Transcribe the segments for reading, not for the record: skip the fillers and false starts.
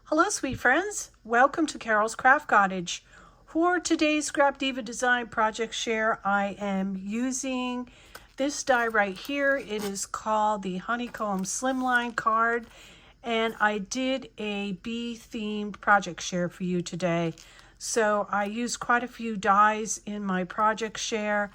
Hello, sweet friends. Welcome to Carol's Craft Cottage. For today's Scrapdiva Design project share, I am using this die right here. It is called the Honeycomb Slimline Card, and I did a bee-themed project share for you today. So I used quite a few dies in my project share,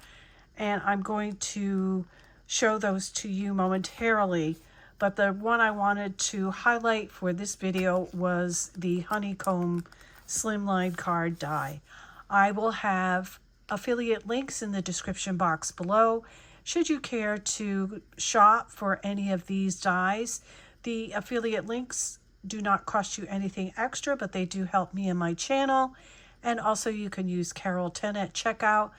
and I'm going to show those to you momentarily. But the one I wanted to highlight for this video was the Honeycomb Slimline Card Die. I will have affiliate links in the description box below should you care to shop for any of these dies. The affiliate links do not cost you anything extra, but they do help me and my channel. And also you can use Carol 10 at checkout.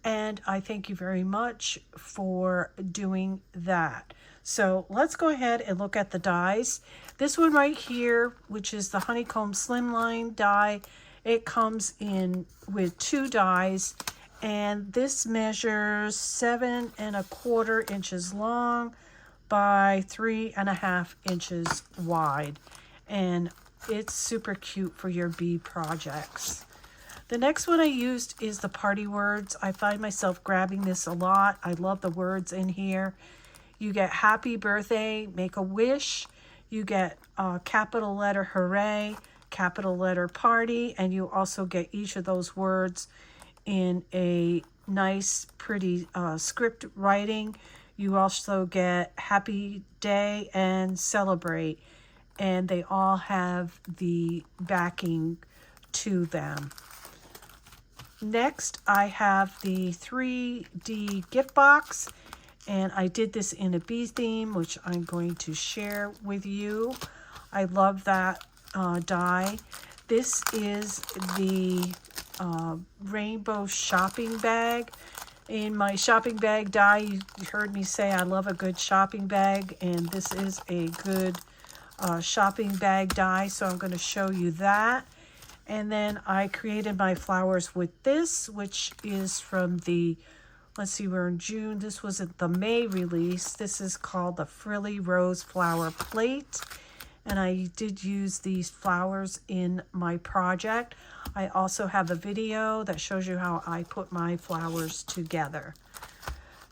And I thank you very much for doing that. So let's go ahead and look at the dies. This one right here, which is the Honeycomb Slimline die, it comes in with 2 dies, and this measures 7 1/4 inches long by 3.5 inches wide, and it's super cute for your bee projects. The next one I used is the party words. I find myself grabbing this a lot. I love the words in here. You get happy birthday, make a wish. You get capital letter hooray, capital letter party, and you also get each of those words in a nice, pretty script writing. You also get happy day and celebrate, and they all have the backing to them. Next, I have the 3D gift box. And I did this in a bee theme, which I'm going to share with you. I love that die. This is the rainbow shopping bag. In my shopping bag die, you heard me say I love a good shopping bag, and this is a good shopping bag die, so I'm going to show you that. And then I created my flowers with this, which is from the, let's see, we're in June. This was at the May release. This is called the Frilly Rose Flower Plate. And I did use these flowers in my project. I also have a video that shows you how I put my flowers together.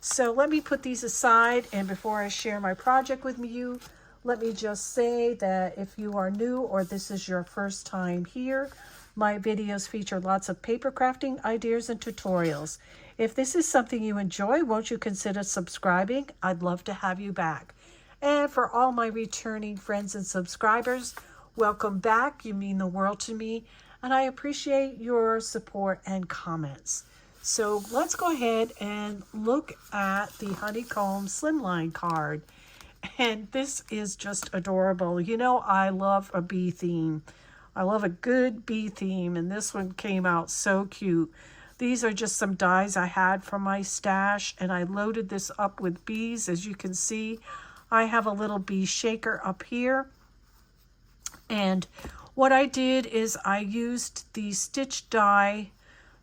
So let me put these aside. And before I share my project with you, let me just say that if you are new or this is your first time here, my videos feature lots of paper crafting ideas and tutorials. If this is something you enjoy, won't you consider subscribing? I'd love to have you back. And for all my returning friends and subscribers, welcome back. You mean the world to me, and I appreciate your support and comments. So let's go ahead and look at the Honeycomb Slimline card. And this is just adorable. You know, I love a bee theme. I love a good bee theme, and this one came out so cute. These are just some dies I had from my stash, and I loaded this up with bees. As you can see, I have a little bee shaker up here. And what I did is I used the stitch die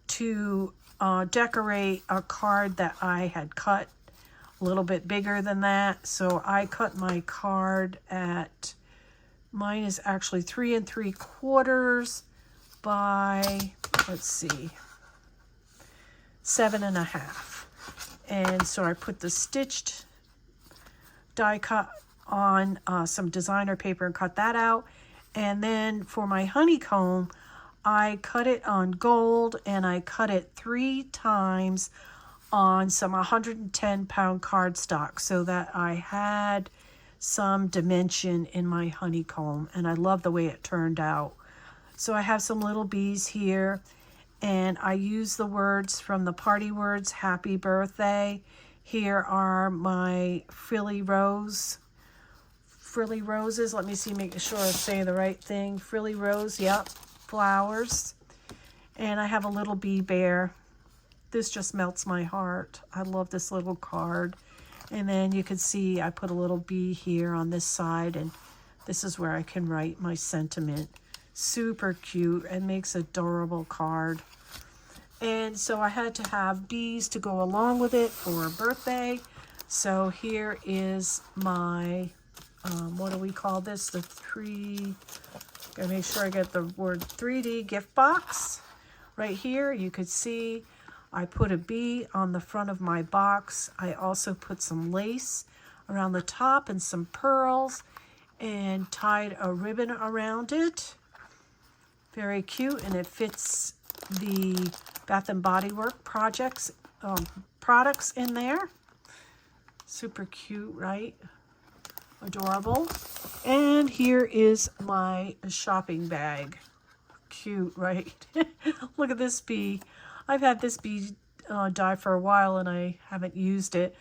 to decorate a card that I had cut a little bit bigger than that. So I cut my card at, mine is actually 3 3/4 by, let's see, 7 1/2. And so I put the stitched die cut on some designer paper and cut that out. And then for my honeycomb, I cut it on gold, and I cut it 3 times on some 110-pound cardstock so that I had some dimension in my honeycomb, and I love the way it turned out. So I have some little bees here, and I use the words from the party words, happy birthday. Here are my Frilly roses. Let me see, make sure I say the right thing. Frilly rose, yep, flowers. And I have a little bee bear. This just melts my heart. I love this little card. And then you can see I put a little bee here on this side, and this is where I can write my sentiment. Super cute and makes an adorable card. And so I had to have bees to go along with it for a birthday. So here is my, what do we call this? The Gotta make sure I get the word 3D gift box. Right here, you could see I put a bee on the front of my box. I also put some lace around the top and some pearls and tied a ribbon around it. Very cute, and it fits the Bath and Body Works products in there. Super cute, right? Adorable. And here is my shopping bag. Cute, right? Look at this bee. I've had this bee die for a while and I haven't used it.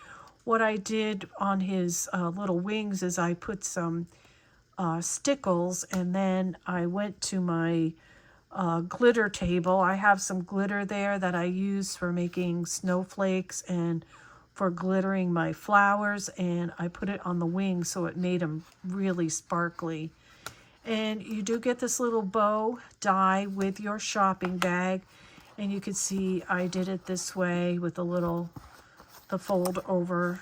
What I did on his little wings is I put some stickles, and then I went to my glitter table. I have some glitter there that I use for making snowflakes and for glittering my flowers, and I put it on the wings so it made them really sparkly. And you do get this little bow die with your shopping bag, and you can see I did it this way with the fold over.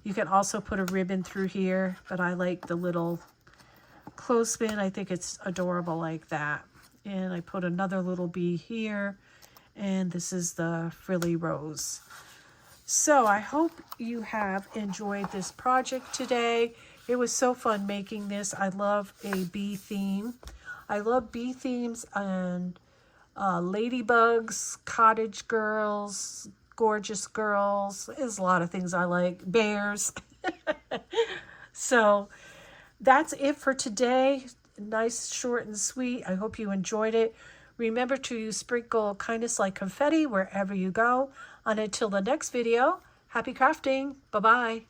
You can also put a ribbon through here, but I like the little clothespin. I think it's adorable like that. And I put another little bee here, and this is the frilly rose. So I hope you have enjoyed this project today. It was so fun making this. I love a bee theme. I love bee themes and ladybugs, cottage girls, gorgeous girls. There's a lot of things I like. Bears. So that's it for today. Nice, short, and sweet. I hope you enjoyed it. Remember to sprinkle kindness like confetti wherever you go. And until the next video, happy crafting. Bye-bye.